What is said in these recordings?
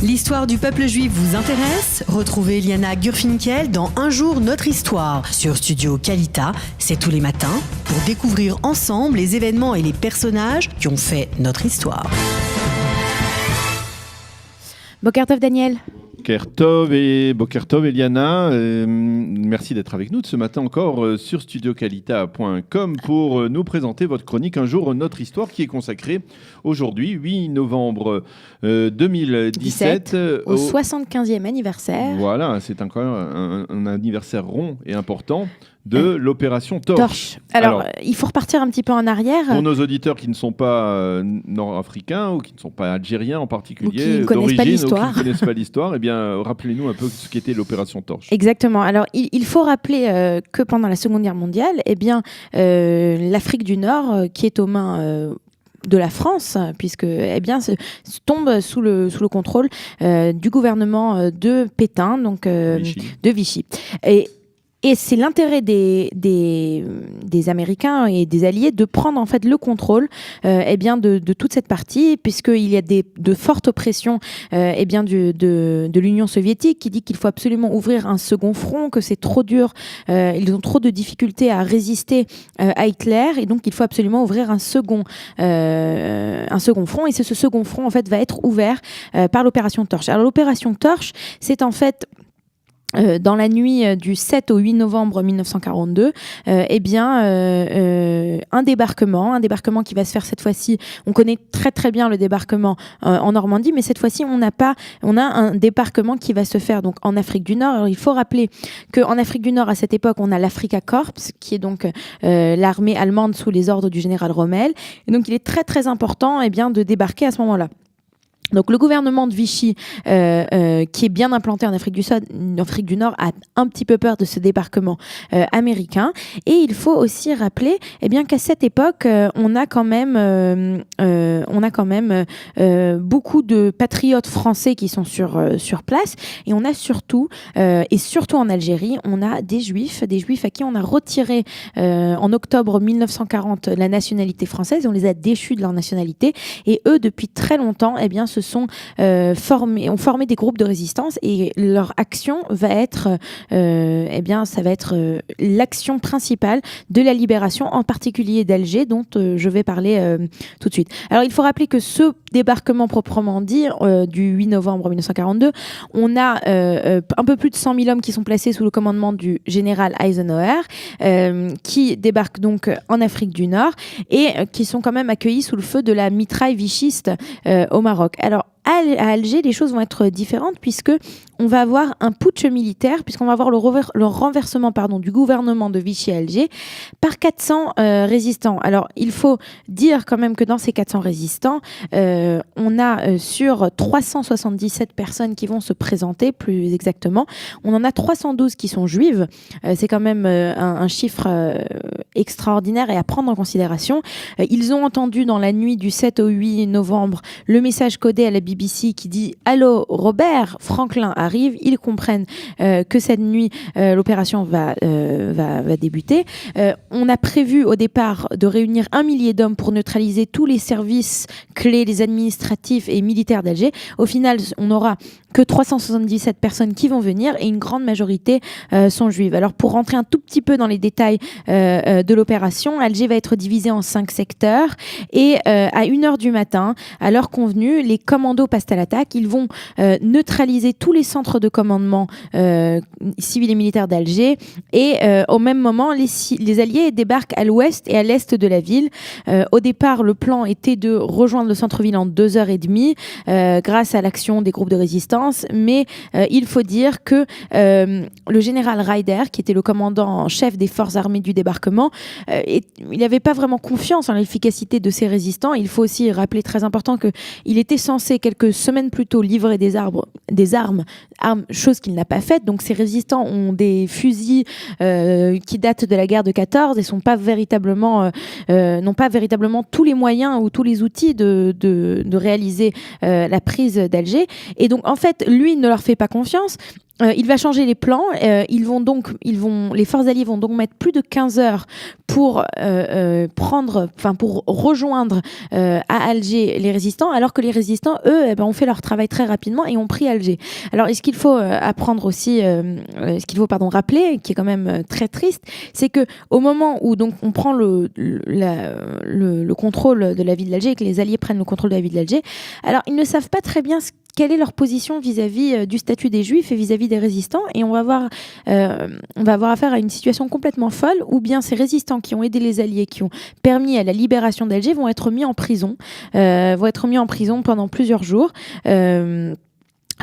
L'histoire du peuple juif vous intéresse ? Retrouvez Liana Gurfinkel dans Un jour notre histoire sur Studio Kalita. C'est tous les matins pour découvrir ensemble les événements et les personnages qui ont fait notre histoire. Boker Tov Daniel. Boker Tov Eliana, merci d'être avec nous ce matin encore sur studiokalita.com pour nous présenter votre chronique Un jour notre histoire qui est consacrée aujourd'hui 8 novembre 2017 au 75e anniversaire. Voilà, c'est encore un anniversaire rond et important de l'opération Torche. Alors, il faut repartir un petit peu en arrière. Pour nos auditeurs qui ne sont pas nord-africains ou qui ne sont pas algériens en particulier, ou qui ne connaissent pas l'histoire, eh bien, rappelez-nous un peu ce qu'était l'opération Torche. Exactement. Alors, il faut rappeler que pendant la Seconde Guerre mondiale, eh bien, l'Afrique du Nord, qui est aux mains de la France, puisque tombe sous le contrôle du gouvernement de Pétain, donc de Vichy. Et c'est l'intérêt des Américains et des Alliés de prendre en fait le contrôle de toute cette partie, puisqu'il y a de fortes oppressions de l'Union soviétique qui dit qu'il faut absolument ouvrir un second front, que c'est trop dur, ils ont trop de difficultés à résister à Hitler, et donc il faut absolument ouvrir un second front, et ce second front en fait va être ouvert par l'opération Torche. Alors l'opération Torche, c'est en fait dans la nuit du 7 au 8 novembre 1942, un débarquement qui va se faire cette fois-ci. On connaît très très bien le débarquement en Normandie, mais cette fois-ci on a un débarquement qui va se faire donc en Afrique du Nord. Alors, il faut rappeler qu'en Afrique du Nord à cette époque on a l'Afrika Korps, qui est donc l'armée allemande sous les ordres du général Rommel, et donc il est très très important de débarquer à ce moment-là. Donc le gouvernement de Vichy, qui est bien implanté en Afrique du Nord, a un petit peu peur de ce débarquement américain. Et il faut aussi rappeler qu'à cette époque, on a quand même beaucoup de patriotes français qui sont sur place. Et on a surtout en Algérie, on a des juifs à qui on a retiré en octobre 1940 la nationalité française. Et on les a déchus de leur nationalité. Et eux, depuis très longtemps, ont formé des groupes de résistance, et leur action va être l'action principale de la libération, en particulier d'Alger, dont je vais parler tout de suite. Alors il faut rappeler que ce débarquement proprement dit du 8 novembre 1942, on a un peu plus de 100 000 hommes qui sont placés sous le commandement du général Eisenhower, qui débarquent donc en Afrique du Nord et qui sont quand même accueillis sous le feu de la mitraille vichiste au Maroc. Alors, à Alger, les choses vont être différentes, puisque on va avoir un putsch militaire, puisqu'on va avoir le renversement du gouvernement de Vichy à Alger par 400 résistants. Alors, il faut dire quand même que dans ces 400 résistants, on a sur 377 personnes qui vont se présenter, plus exactement, on en a 312 qui sont juives. C'est quand même un chiffre extraordinaire et à prendre en considération. Ils ont entendu dans la nuit du 7 au 8 novembre le message codé à la BBC qui dit « Allô, Robert, Franklin arrive ». Ils comprennent que cette nuit, l'opération va débuter. On a prévu au départ de réunir 1 millier d'hommes pour neutraliser tous les services clés, les administratifs et militaires d'Alger. Au final, on n'aura que 377 personnes qui vont venir, et une grande majorité sont juives. Alors, pour rentrer un tout petit peu dans les détails de l'opération, Alger va être divisée en 5 secteurs, et à 1h du matin, à l'heure convenue, les commandos passent à l'attaque. Ils vont neutraliser tous les centres de commandement civils et militaires d'Alger, et au même moment, les Alliés débarquent à l'ouest et à l'est de la ville. Au départ, le plan était de rejoindre le centre-ville en 2h30 grâce à l'action des groupes de résistance, mais il faut dire que le général Ryder, qui était le commandant en chef des forces armées du débarquement, il n'avait pas vraiment confiance en l'efficacité de ces résistants. Il faut aussi rappeler, très important, qu'il était censé quelques semaines plus tôt livrer des armes, chose qu'il n'a pas faite. Donc ces résistants ont des fusils qui datent de la guerre de 14 et n'ont pas véritablement tous les moyens ou tous les outils de réaliser la prise d'Alger. Et donc en fait, lui ne leur fait pas confiance. il va changer les plans. Les forces alliées vont donc mettre plus de 15 heures pour rejoindre à Alger les résistants, alors que les résistants, eux, ont fait leur travail très rapidement et ont pris Alger. Alors, ce qu'il faut rappeler, qui est quand même très triste, c'est que au moment où donc on prend le contrôle de la ville d'Alger et que les alliés prennent le contrôle de la ville d'Alger, alors ils ne savent pas très bien quelle est leur position vis-à-vis du statut des Juifs et vis-à-vis des résistants, et on va avoir affaire à une situation complètement folle où bien ces résistants qui ont aidé les Alliés, qui ont permis à la libération d'Alger, vont être mis en prison pendant plusieurs jours.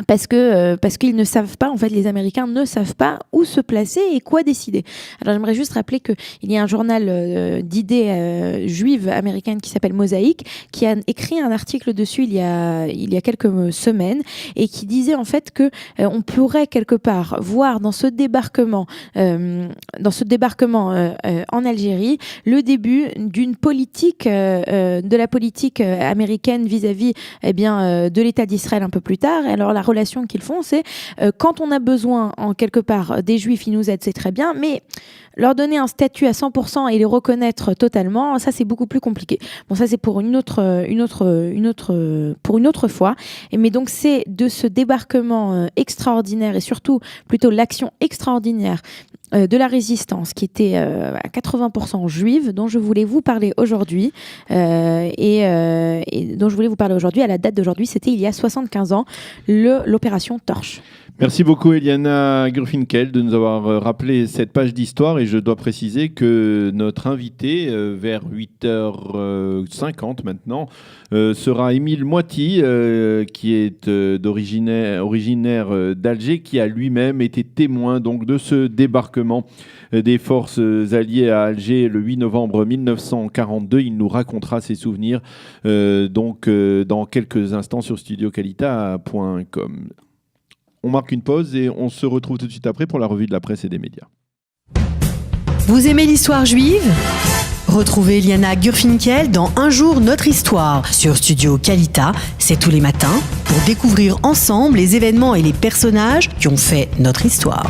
Parce qu'ils ne savent pas, en fait, les Américains ne savent pas où se placer et quoi décider. Alors j'aimerais juste rappeler qu'il y a un journal d'idées juives américaines qui s'appelle Mosaïque, qui a écrit un article dessus il y a quelques semaines, et qui disait en fait que on pourrait quelque part voir dans ce débarquement en Algérie le début d'une politique de la politique américaine vis-à-vis de l'État d'Israël un peu plus tard. Et alors la relation qu'ils font, c'est quand on a besoin en quelque part des Juifs, ils nous aident, c'est très bien, mais leur donner un statut à 100% et les reconnaître totalement, ça c'est beaucoup plus compliqué. Bon, ça c'est pour une autre fois. Mais donc c'est de ce débarquement extraordinaire, et surtout plutôt l'action extraordinaire de la résistance qui était à 80% juive, dont je voulais vous parler aujourd'hui, et dont je voulais vous parler aujourd'hui. À la date d'aujourd'hui, c'était il y a 75 ans, l'opération Torche. Merci beaucoup Eliana Gurfinkel de nous avoir rappelé cette page d'histoire, et je dois préciser que notre invité vers 8h50 maintenant sera Émile Moiti, qui est originaire d'Alger, qui a lui-même été témoin donc de ce débarquement des forces alliées à Alger le 8 novembre 1942. Il nous racontera ses souvenirs dans quelques instants sur studiocalita.com. On marque une pause et on se retrouve tout de suite après pour la revue de la presse et des médias. Vous aimez l'histoire juive ? Retrouvez Liana Gurfinkel dans Un jour notre histoire sur Studio Calita. C'est tous les matins pour découvrir ensemble les événements et les personnages qui ont fait notre histoire.